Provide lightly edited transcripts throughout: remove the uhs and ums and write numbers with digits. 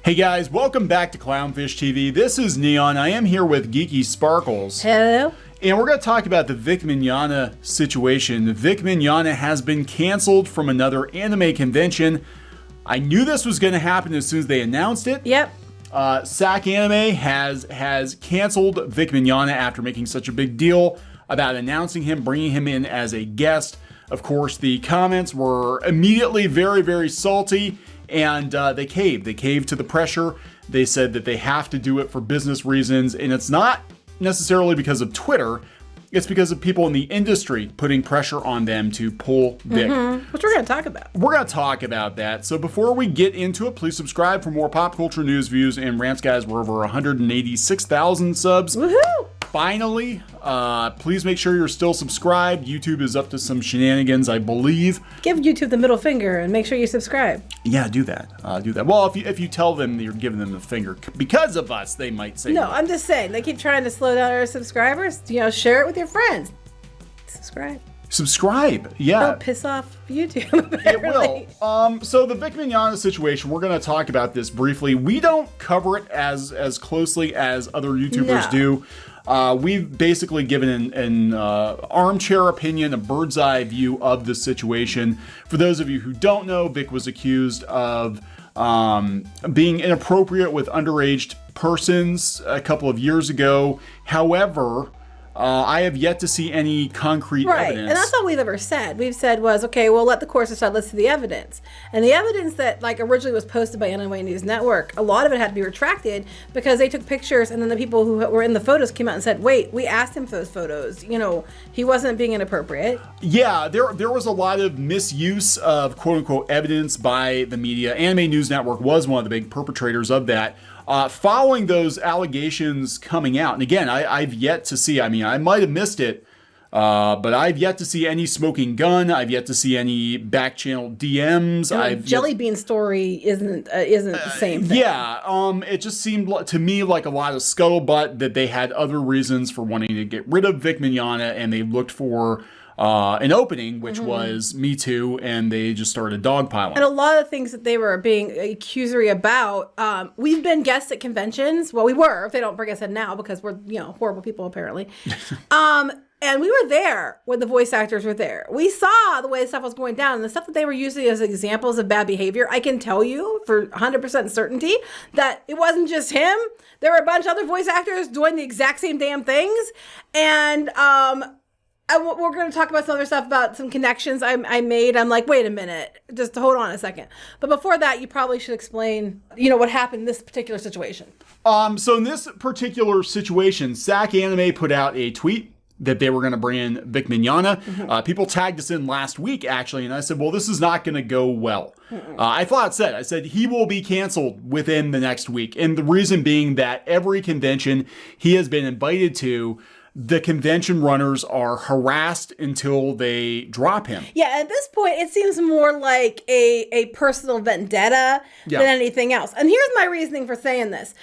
Hey guys, welcome back to Clownfish TV. This is Kneon. I am here with Geeky Sparkles. Hello. And we're going to talk about the Vic Mignogna situation. Vic Mignogna has been canceled from another anime convention. I knew this was going to happen as soon as they announced it. Yep. SacAnime has canceled Vic Mignogna after making such a big deal about announcing him, bringing him in as a guest. Of course, the comments were immediately very, very salty. And they caved. They caved to the pressure. They said that they have to do it for business reasons. And it's not necessarily because of Twitter. It's because of people in the industry putting pressure on them to pull Vic. Which we're going to talk about. We're going to talk about that. So before we get into it, please subscribe for more pop culture news, views, and rants, guys. We're over 186,000 subs. Woohoo! Finally, please make sure you're still subscribed. YouTube is up to some shenanigans, I believe. Give YouTube the middle finger and make sure you subscribe. Yeah, do that. Do that. Well, if you tell them you're giving them the finger because of us, they might say No, no. I'm just saying. They keep trying to slow down our subscribers. Share it with your friends. Subscribe. Subscribe. Yeah. Don't piss off YouTube. It will. So the Vic Mignogna situation, we're going to talk about this briefly. We don't cover it as closely as other YouTubers do. We've basically given an armchair opinion, a bird's eye view of the situation. For those of you who don't know, Vic was accused of being inappropriate with underage persons a couple of years ago. However, I have yet to see any concrete evidence. And that's all we've ever said. We've said was, okay, we'll let the courts decide, let's see the evidence. And the evidence that originally was posted by Anime News Network, a lot of it had to be retracted because they took pictures and then the people who were in the photos came out and said, wait, we asked him for those photos. He wasn't being inappropriate. Yeah, there was a lot of misuse of quote unquote evidence by the media. Anime News Network was one of the big perpetrators of that. Following those allegations coming out, and again, I've yet to see, I might have missed it, but I've yet to see any smoking gun. I've yet to see any back channel DMs. Jelly Bean story isn't the same thing. Yeah, it just seemed to me like a lot of scuttlebutt that they had other reasons for wanting to get rid of Vic Mignogna, and they looked for an opening, which was Me Too, and they just started dogpiling. And a lot of things that they were being accusory about, we've been guests at conventions. Well, we were, if they don't bring us in now, because we're, horrible people, apparently. And we were there when the voice actors were there. We saw the way the stuff was going down, and the stuff that they were using as examples of bad behavior. I can tell you for 100% certainty that it wasn't just him. There were a bunch of other voice actors doing the exact same damn things. And we're going to talk about some other stuff about some connections I made. I'm like, wait a minute, just hold on a second. But before that, you probably should explain, what happened in this particular situation. So in this particular situation, SacAnime put out a tweet that they were going to bring in Vic Mignogna. People tagged us in last week, actually, and I said, well, this is not going to go well. I said he will be canceled within the next week. And the reason being that every convention he has been invited to, the convention runners are harassed until they drop him. Yeah, at this point, it seems more like a personal vendetta than anything else. And here's my reasoning for saying this.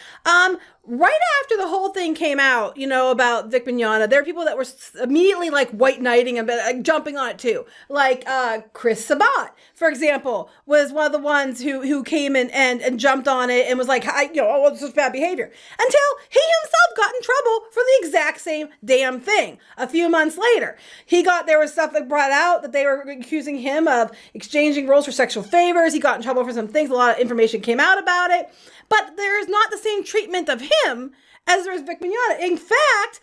Right after the whole thing came out, about Vic Mignogna, there are people that were immediately white knighting and jumping on it too. Like Chris Sabat, for example, was one of the ones who came in and jumped on it and was like, oh, this is bad behavior. Until he himself got in trouble for the exact same damn thing. A few months later, there was stuff that brought out that they were accusing him of exchanging roles for sexual favors. He got in trouble for some things. A lot of information came out about it. But there is not the same treatment of him as there is Vic Mignogna. In fact,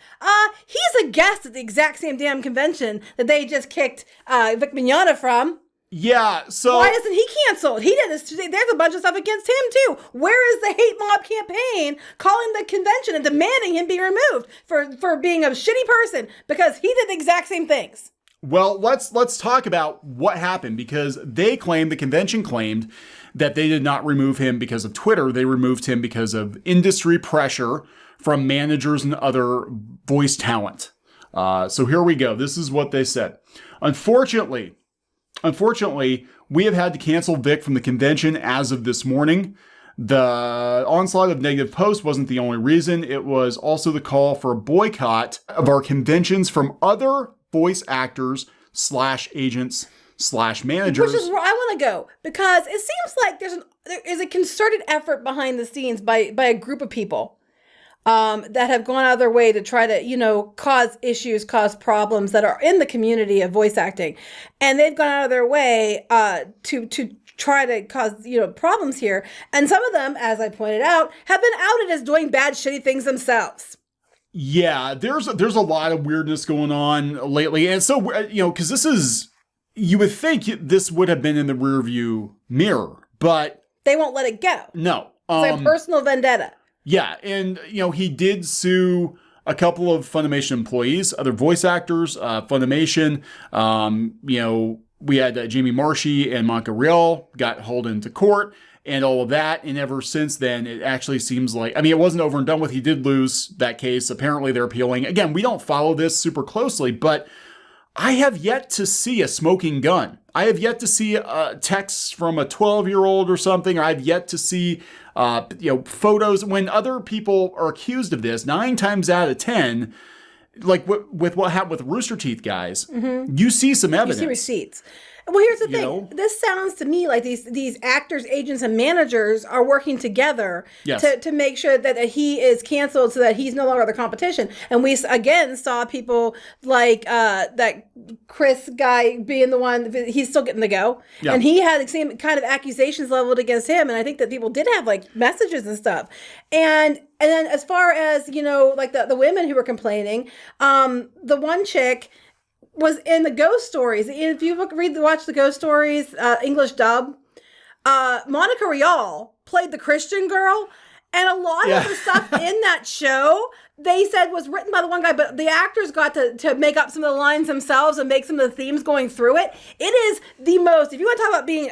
he's a guest at the exact same damn convention that they just kicked Vic Mignogna from. Yeah, so why isn't he canceled? He did this. There's a bunch of stuff against him too. Where is the hate mob campaign calling the convention and demanding him be removed for being a shitty person because he did the exact same things? Well, let's talk about what happened, because the convention claimed that they did not remove him because of Twitter. They removed him because of industry pressure from managers and other voice talent. So here we go. This is what they said. Unfortunately, we have had to cancel Vic from the convention as of this morning. The onslaught of negative posts wasn't the only reason. It was also the call for a boycott of our conventions from other voice actors / agents managers. Which is where I want to go, because it seems like there is a concerted effort behind the scenes by a group of people that have gone out of their way to try to, cause issues, cause problems that are in the community of voice acting. And they've gone out of their way to try to cause, problems here. And some of them, as I pointed out, have been outed as doing bad, shitty things themselves. Yeah, there's a lot of weirdness going on lately. And so, because this is, you would think this would have been in the rearview mirror, but they won't let it go. No. It's like a personal vendetta. Yeah, and, he did sue a couple of Funimation employees, other voice actors, Funimation. We had Jamie Marshy and Monica Rial got hauled into court and all of that. And ever since then, it actually seems like, it wasn't over and done with. He did lose that case. Apparently, they're appealing. Again, we don't follow this super closely, but I have yet to see a smoking gun. I have yet to see texts from a 12-year-old or something. Or I've yet to see, photos. When other people are accused of this, 9 times out of 10, like with what happened with Rooster Teeth guys, you see some evidence. You see receipts. Well, here's the thing. This sounds to me like these actors, agents, and managers are working together to make sure that he is canceled so that he's no longer the competition. And we, again, saw people like that Chris guy being the one, he's still getting the go. Yeah. And he had the same kind of accusations leveled against him. And I think that people did have like messages and stuff. And then as far as, like the women who were complaining, the one chick was in the Ghost Stories. If you watch the Ghost Stories English dub, Monica Rial played the Christian girl, and a lot of the stuff in that show they said was written by the one guy, but the actors got to make up some of the lines themselves and make some of the themes going through it. It is the most, if you want to talk about being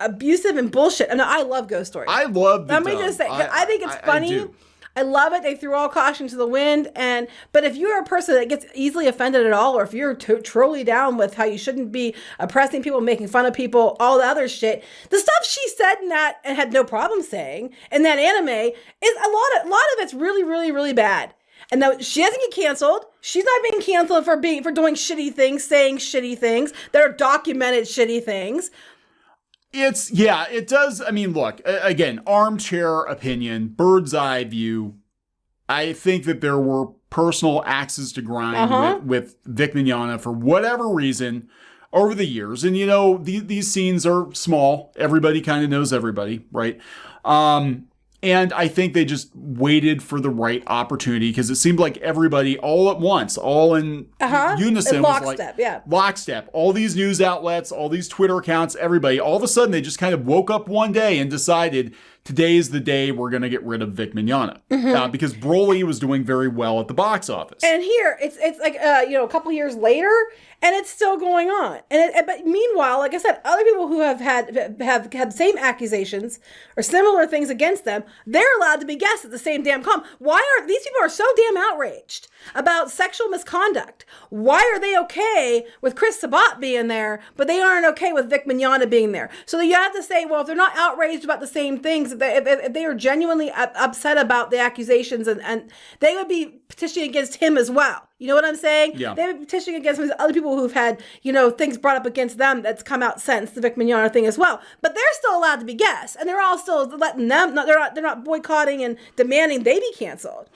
abusive and bullshit. And I love Ghost Stories. I love the Let me just say, I think it's funny. I love it. They threw all caution to the wind. But if you're a person that gets easily offended at all, or if you're truly down with how you shouldn't be oppressing people, making fun of people, all the other shit, the stuff she said in that and had no problem saying in that anime is a lot of it's really, really, really bad. And now she doesn't get canceled. She's not being canceled for doing shitty things, saying shitty things that are documented shitty things. It does. Look, again, armchair opinion, bird's eye view. I think that there were personal axes to grind with Vic Mignogna for whatever reason over the years. And, these scenes are small. Everybody kind of knows everybody, right? And I think they just waited for the right opportunity because it seemed like everybody all at once, all in unison, in lockstep, lockstep. All these news outlets, all these Twitter accounts, everybody, all of a sudden they just kind of woke up one day and decided today is the day we're going to get rid of Vic Mignogna because Broly was doing very well at the box office. And here it's like a couple years later, and it's still going on. But meanwhile, like I said, other people who have had the same accusations or similar things against them, they're allowed to be guests at the same damn con. Why are these people are so damn outraged about sexual misconduct? Why are they okay with Chris Sabat being there, but they aren't okay with Vic Mignogna being there? So you have to say, well, if they're not outraged about the same things, if they are genuinely upset about the accusations, and they would be petitioning against him as well. You know what I'm saying? Yeah. They would be petitioning against other people who've had, things brought up against them that's come out since the Vic Mignogna thing as well. But they're still allowed to be guests, and they're all still letting them. They're not boycotting and demanding they be canceled.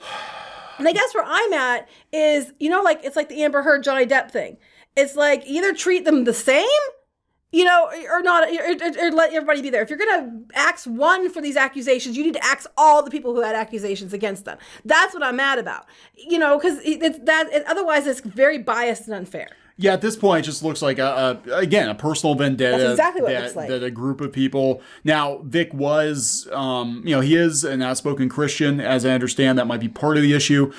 And I guess where I'm at is, it's like the Amber Heard Johnny Depp thing. It's like either treat them the same, or not, or let everybody be there. If you're going to axe one for these accusations, you need to axe all the people who had accusations against them. That's what I'm mad about. Because otherwise it's very biased and unfair. Yeah, at this point, it just looks like, a personal vendetta. That's exactly what it looks like. That a group of people. Now, Vic was, he is an outspoken Christian, as I understand. That might be part of the issue.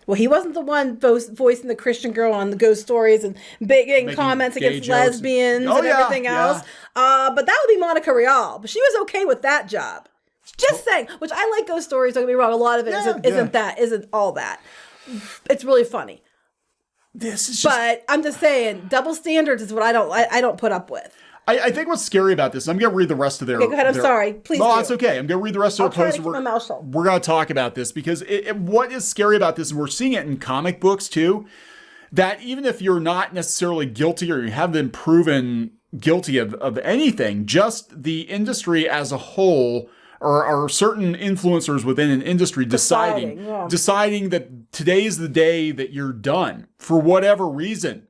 Well, he wasn't the one voicing the Christian girl on the Ghost Stories and making comments against lesbians and everything else. But that would be Monica Rial. But she was okay with that job. Just saying. Which I like Ghost Stories, don't get me wrong. A lot of it isn't all that. It's really funny. But I'm just saying, double standards is what I don't put up with. I think what's scary about this, I'm going to read the rest of their... Okay, go ahead. I'm sorry. Please No, it's okay. I'm going to read the rest of their post. We're going to talk about this because what is scary about this, and we're seeing it in comic books too, that even if you're not necessarily guilty or you haven't been proven guilty of anything, just the industry as a whole or certain influencers within an industry deciding that today's the day that you're done for whatever reason,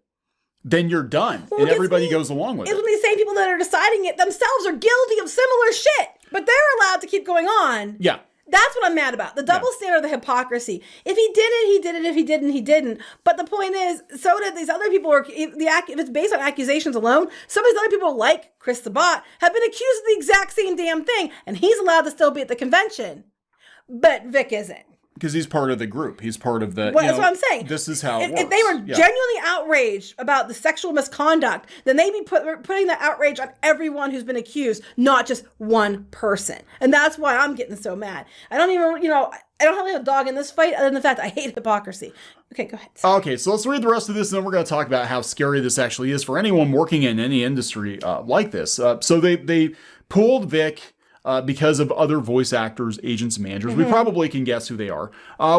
then you're done. And everybody goes along with it. It's when these same people that are deciding it themselves are guilty of similar shit, but they're allowed to keep going on. Yeah. That's what I'm mad about. The double standard, the hypocrisy. If he did it, he did it. If he didn't, he didn't. But the point is, so did these other people. If it's based on accusations alone, some of these other people, like Chris Sabat, have been accused of the exact same damn thing, and he's allowed to still be at the convention. But Vic isn't. Because he's part of the group. He's part of the... Well, that's what I'm saying. This is how it works. If they were genuinely outraged about the sexual misconduct, then they'd be putting that outrage on everyone who's been accused, not just one person. And that's why I'm getting so mad. I don't even, I don't really have a dog in this fight other than the fact I hate hypocrisy. Okay, go ahead. Okay, so let's read the rest of this, and then we're going to talk about how scary this actually is for anyone working in any industry like this. So they pulled Vic... because of other voice actors, agents, and managers. We probably can guess who they are.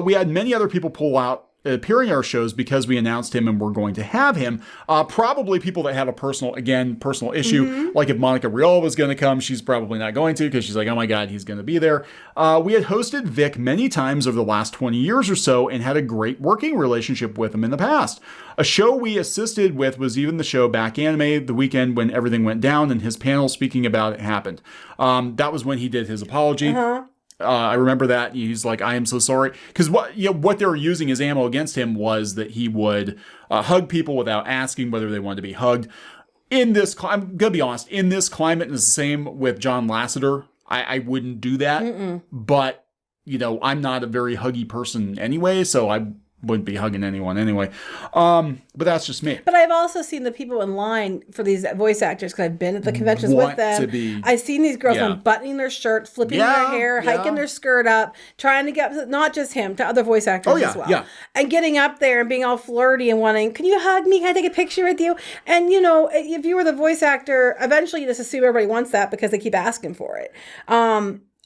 We had many other people pull out appearing our shows because we announced him and we're going to have him. Probably people that have a personal issue. Like if Monica Rial was going to come, she's probably not going to because she's like, oh my God, he's going to be there. We had hosted Vic many times over the last 20 years or so and had a great working relationship with him in the past. A show we assisted with was even the show BLACKLISTED, the weekend when everything went down and his panel speaking about it happened. That was when he did his apology. I remember that. He's like, I am so sorry. Because what they were using as ammo against him was that he would hug people without asking whether they wanted to be hugged. I'm going to be honest, in this climate, and it's the same with John Lasseter, I wouldn't do that. But, I'm not a very huggy person anyway, so I wouldn't be hugging anyone anyway. But that's just me. But I've also seen the people in line for these voice actors because I've been at the conventions with them. I've seen these girls unbuttoning their shirt, flipping their hair, hiking their skirt up, trying to get, not just him, to other voice actors as well. And getting up there and being all flirty and wanting, can you hug me? Can I take a picture with you? And, if you were the voice actor, eventually you just assume everybody wants that because they keep asking for it.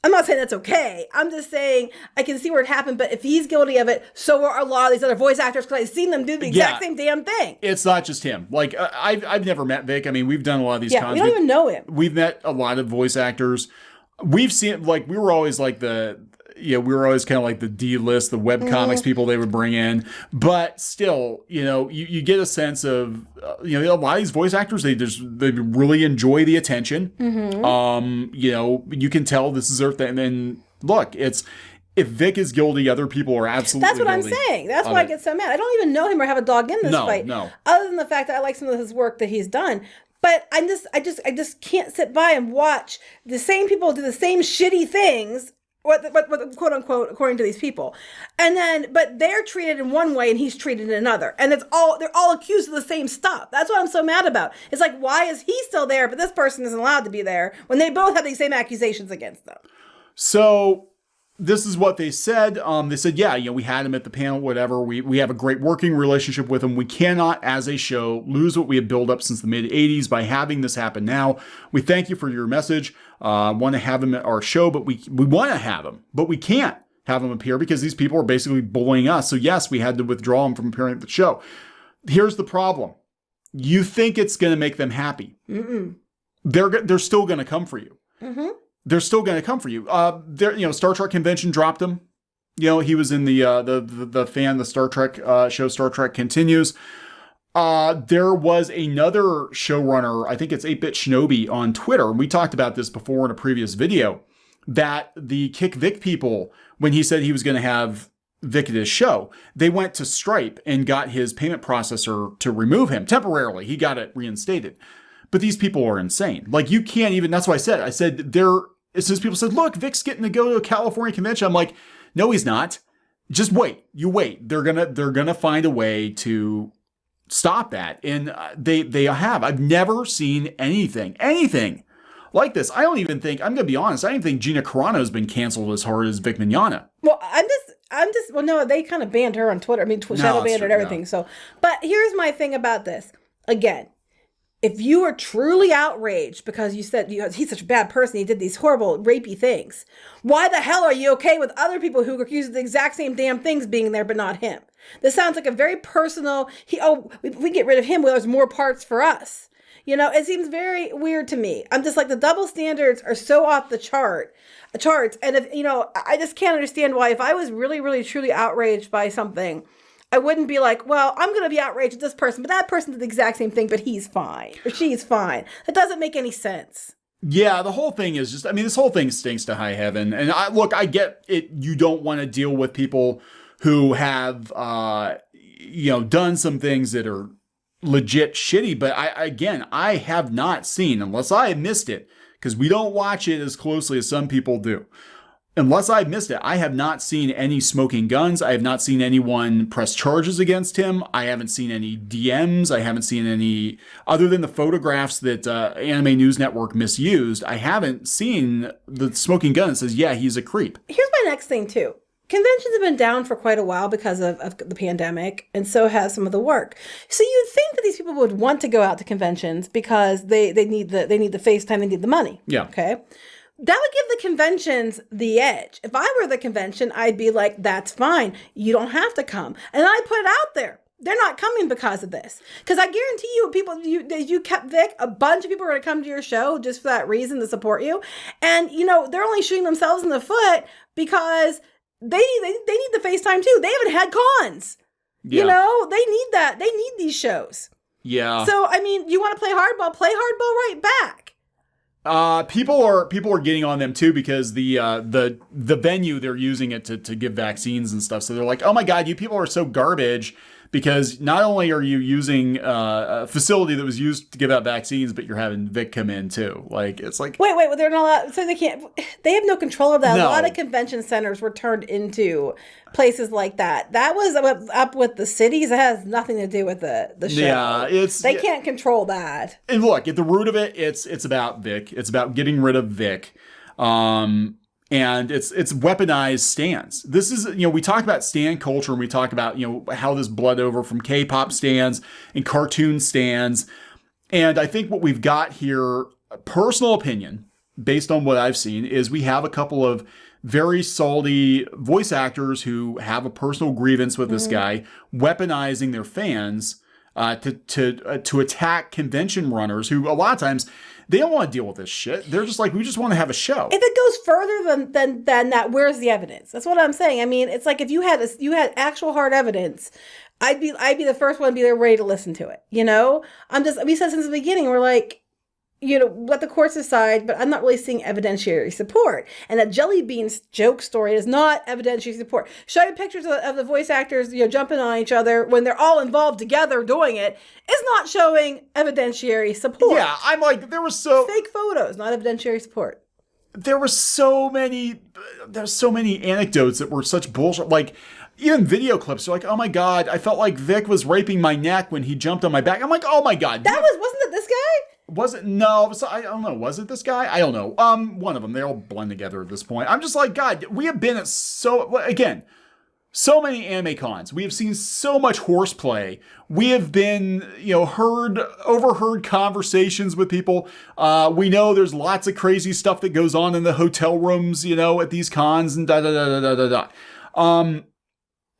I'm not saying that's okay. I'm just saying I can see where it happened, but if he's guilty of it, so are a lot of these other voice actors because I've seen them do the exact same damn thing. It's not just him. Like, I've never met Vic. I mean, we've done a lot of these cons. We don't even know him. We've met a lot of voice actors. We've seen, like, we were always like we were always kind of like the D-list, the webcomics people they would bring in. But still, you get a sense of, a lot of these voice actors, they really enjoy the attention. You can tell this is their thing. And look, if Vic is guilty, other people are absolutely guilty. That's what I'm saying. That's why I get so mad. I don't even know him or have a dog in this fight. No. Other than the fact that I like some of his work that he's done. But I just can't sit by and watch the same people do the same shitty things. What quote unquote, according to these people. But they're treated in one way and he's treated in another. And they're all accused of the same stuff. That's what I'm so mad about. It's like, why is he still there, but this person isn't allowed to be there when they both have these same accusations against them? So this is what they said. They said, we had him at the panel, whatever. We have a great working relationship with him. We cannot, as a show, lose what we have built up since the mid-'80s by having this happen now. We thank you for your message. Want to have him at our show, but we want to have him, but we can't have him appear because these people are basically bullying us. So yes, we had to withdraw him from appearing at the show. Here's the problem. You think it's going to make them happy. They're still going to come for you. They're still going to come for you. Star Trek Convention dropped him. He was in the Star Trek show, Star Trek Continues. There was another showrunner, I think it's 8-Bit Shinobi on Twitter, and we talked about this before in a previous video, that the Kick Vic people, when he said he was going to have Vic at his show, they went to Stripe and got his payment processor to remove him temporarily. He got it reinstated. But these people are insane. Like, you can't even, that's what I said, as soon as people said, look, Vic's getting to go to a California convention, I'm like, no, he's not. Just wait. You wait. They're gonna find a way to stop that. And they have. I've never seen anything like this. I don't even think, I'm gonna be honest, I don't even think Gina Carano's been canceled as hard as Vic Mignogna. Well, well, no, they kind of banned her on Twitter. I mean, shadow banned her and everything. So, but here's my thing about this. Again, if you were truly outraged because you said he's such a bad person, he did these horrible rapey things, why the hell are you okay with other people who are accused of the exact same damn things being there but not him? This sounds like a very personal, if we get rid of him, well, there's more parts for us. It seems very weird to me. I'm just like, the double standards are so off the charts. And if, I just can't understand why, if I was really, really, truly outraged by something, I wouldn't be like, well, I'm going to be outraged at this person, but that person did the exact same thing, but he's fine or she's fine. That doesn't make any sense. Yeah, the whole thing is just, this whole thing stinks to high heaven. And I get it. You don't want to deal with people who have, done some things that are legit shitty. But I have not seen, unless I missed it, because we don't watch it as closely as some people do. Unless I missed it, I have not seen any smoking guns. I have not seen anyone press charges against him. I haven't seen any DMs. I haven't seen any, other than the photographs that Anime News Network misused, I haven't seen the smoking gun that says, yeah, he's a creep. Here's my next thing, too. Conventions have been down for quite a while because of the pandemic, and so has some of the work. So you'd think that these people would want to go out to conventions because they need the FaceTime, they need the money. Yeah. Okay. That would give the conventions the edge. If I were the convention, I'd be like, that's fine. You don't have to come. And I'd put it out there. They're not coming because of this. Because I guarantee you, you kept Vic, a bunch of people are going to come to your show just for that reason, to support you. And, they're only shooting themselves in the foot because they need the FaceTime too. They haven't had cons. Yeah. They need that. They need these shows. Yeah. So, you want to play hardball right back. People are getting on them too, because the venue, they're using it to give vaccines and stuff. So they're like, oh my God, you people are so garbage, because not only are you using a facility that was used to give out vaccines, but you're having Vic come in too. Like, it's like, wait, they're not allowed, so they have no control of that. No. A lot of convention centers were turned into places like that. That was up with the cities. It has nothing to do with the show. Yeah, they can't control that. And look, at the root of it, it's about Vic. It's about getting rid of Vic. And it's weaponized stans. This is, we talk about stan culture, and we talk about, how this bled over from K-pop stans and cartoon stans. And I think what we've got here, personal opinion, based on what I've seen, is we have a couple of very salty voice actors who have a personal grievance with this guy, weaponizing their fans to attack convention runners who, a lot of times, they don't want to deal with this shit. They're just like, we just want to have a show. If it goes further than that, where's the evidence? That's what I'm saying. It's like, if you had actual hard evidence, I'd be the first one to be there ready to listen to it. We said since the beginning, we're like, let the courts decide, but I'm not really seeing evidentiary support. And that Jelly Bean's joke story is not evidentiary support. Showing pictures of the voice actors, jumping on each other when they're all involved together doing it is not showing evidentiary support. Yeah, I'm like, fake photos, not evidentiary support. There's so many anecdotes that were such bullshit. Like, even video clips are like, oh my God, I felt like Vic was raping my neck when he jumped on my back. I'm like, oh my God. Wasn't it this guy? Was it? No, I don't know. Was it this guy? I don't know. One of them. They all blend together at this point. I'm just like, God, we have been at so many anime cons. We have seen so much horseplay. We have been, overheard conversations with people. We know there's lots of crazy stuff that goes on in the hotel rooms, at these cons and da.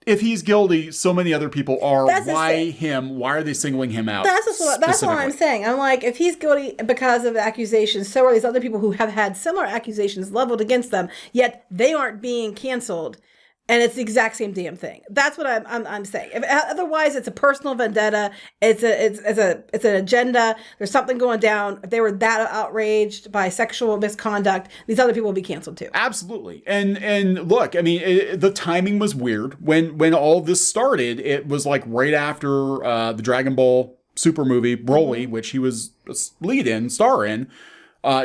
If he's guilty, so many other people are. Why him? Why are they singling him out? That's what I'm saying. I'm like, if he's guilty because of accusations, so are these other people who have had similar accusations leveled against them, yet they aren't being canceled. And it's the exact same damn thing. That's what I'm saying. Otherwise, it's a personal vendetta. It's an agenda. There's something going down. If they were that outraged by sexual misconduct, these other people will be canceled too. Absolutely. And look, the timing was weird when all this started. It was like right after the Dragon Ball Super movie, Broly, which he was a star in,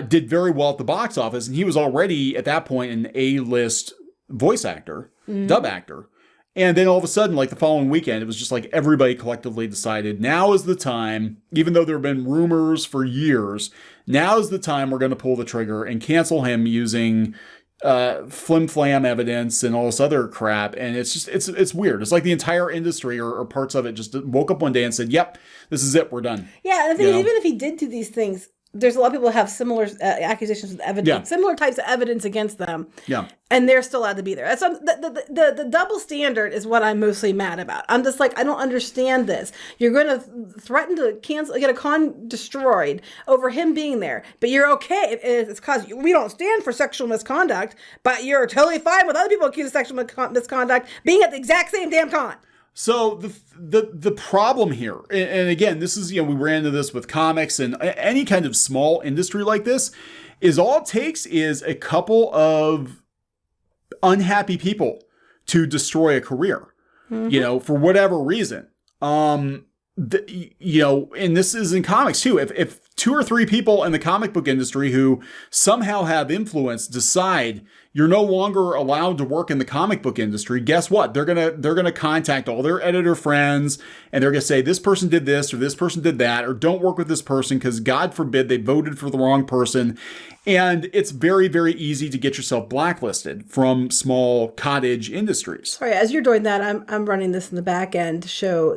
did very well at the box office, and he was already at that point an A-list voice actor. Dub actor. And then all of a sudden, like the following weekend, it was just like everybody collectively decided now is the time, even though there have been rumors for years, now is the time we're going to pull the trigger and cancel him using flim flam evidence and all this other crap, and it's just it's weird. It's like the entire industry or parts of it just woke up one day and said, "Yep, this is it. We're done." Yeah, and the thing is, even if he did do these things, there's a lot of people who have similar accusations with evidence, similar types of evidence against them. Yeah. And they're still allowed to be there. That's the double standard is what I'm mostly mad about. I'm just like, I don't understand this. You're going to threaten to cancel, get a con destroyed over him being there, but you're okay. It's because we don't stand for sexual misconduct, but you're totally fine with other people accused of sexual misconduct being at the exact same damn con. So the problem here, and again, this is, we ran into this with comics and any kind of small industry like this, is all it takes is a couple of unhappy people to destroy a career, for whatever reason. And this is in comics too. If 2 or 3 people in the comic book industry who somehow have influence decide you're no longer allowed to work in the comic book industry, guess what? They're gonna contact all their editor friends and they're gonna say this person did this or this person did that, or don't work with this person because God forbid they voted for the wrong person. And it's very, very easy to get yourself blacklisted from small cottage industries. Sorry, as you're doing that, I'm running this in the back end to show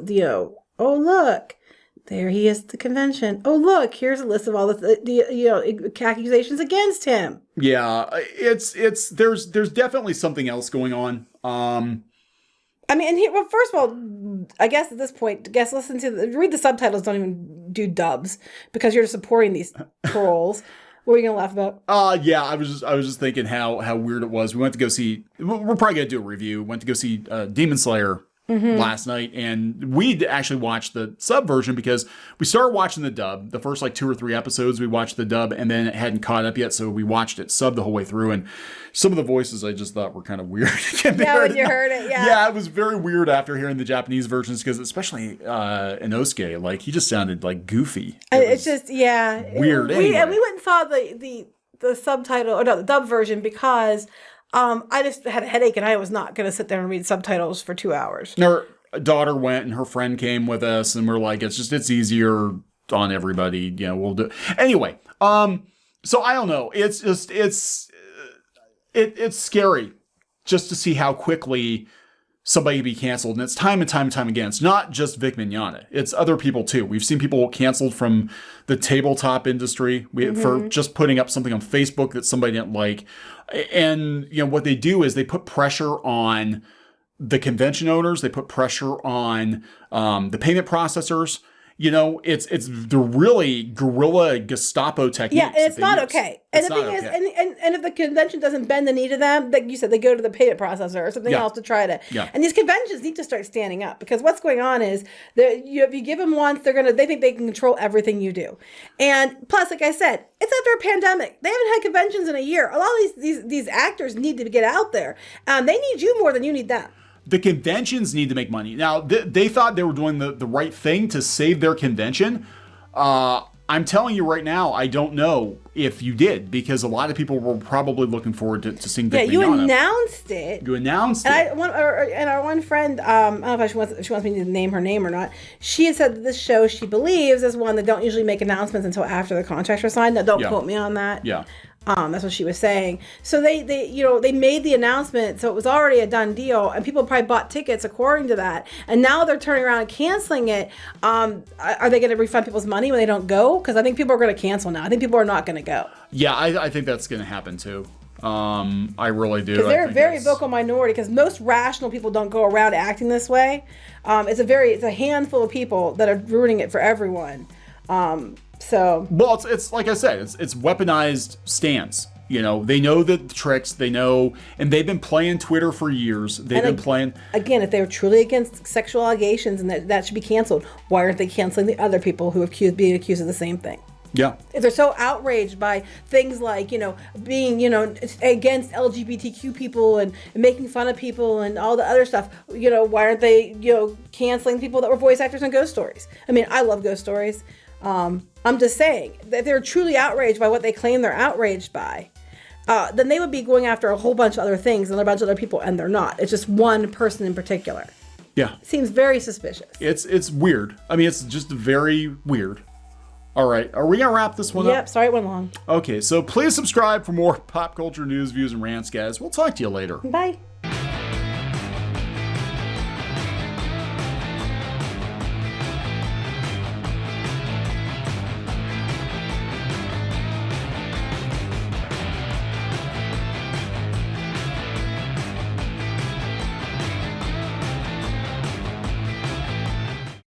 oh look, there he is at the convention. Oh look, here's a list of all the accusations against him. Yeah, there's definitely something else going on. I mean, first of all, I guess at this point, read the subtitles. Don't even do dubs because you're supporting these trolls. What were you gonna laugh about? Yeah, I was just thinking how weird it was. We went to go see. We're probably gonna do a review. Went to go see Demon Slayer last night, and we actually watched the sub version because we started watching the dub. The first 2 or 3 episodes we watched the dub, and then it hadn't caught up yet, so we watched it sub the whole way through. And some of the voices I just thought were kind of weird. Yeah, when you heard it, yeah. Yeah, it was very weird after hearing the Japanese versions because especially Inosuke, he just sounded goofy. It's just weird. And we went and saw the subtitle or no, the dub version because I just had a headache and I was not going to sit there and read subtitles for 2 hours. Her daughter went and her friend came with us and we're like, it's easier on everybody. We'll do it. Anyway. So I don't know. It's just, it's scary just to see how quickly somebody can be canceled. And it's time and time and time again. It's not just Vic Mignogna. It's other people too. We've seen people canceled from the tabletop industry for just putting up something on Facebook that somebody didn't like. And, what they do is they put pressure on the convention owners. They put pressure on the payment processors. It's the really guerrilla Gestapo techniques. Yeah, and it's not okay. And the thing is, and if the convention doesn't bend the knee to them, like you said, they go to the payment processor or something else to try to. Yeah. And these conventions need to start standing up because what's going on is that if you give them once, they think they can control everything you do. And plus, like I said, it's after a pandemic. They haven't had conventions in a year. A lot of these actors need to get out there. They need you more than you need them. The conventions need to make money. Now, they thought they were doing the right thing to save their convention. I'm telling you right now, I don't know if you did, because a lot of people were probably looking forward to seeing Vic Mignogna. You announced it. You announced it. And our one friend, I don't know if she wants me to name her name or not, she had said that this show she believes is one that don't usually make announcements until after the contracts are signed. Now, don't quote me on that. Yeah. That's what she was saying. So they made the announcement, so it was already a done deal, and people probably bought tickets according to that. And now they're turning around and canceling it. Are they going to refund people's money when they don't go? Because I think people are going to cancel now. I think people are not going to go. Yeah, I think that's going to happen too. I really do. Because they're a very vocal minority. Because most rational people don't go around acting this way. It's a handful of people that are ruining it for everyone. It's like I said, it's weaponized stands. They know the tricks, they know, and they've been playing Twitter for years. They've been playing. Again, if they were truly against sexual allegations and that should be canceled, why aren't they canceling the other people who are being accused of the same thing? Yeah. If they're so outraged by things like, being, against LGBTQ people and making fun of people and all the other stuff, why aren't they, canceling people that were voice actors on Ghost Stories? I mean, I love Ghost Stories. I'm just saying that they're truly outraged by what they claim they're outraged by. Then they would be going after a whole bunch of other things and a bunch of other people, and they're not. It's just one person in particular. Yeah. Seems very suspicious. It's weird. I mean, it's just very weird. All right. Are we going to wrap this one up? Yep. Sorry it went long. Okay. So please subscribe for more pop culture news, views, and rants, guys. We'll talk to you later. Bye.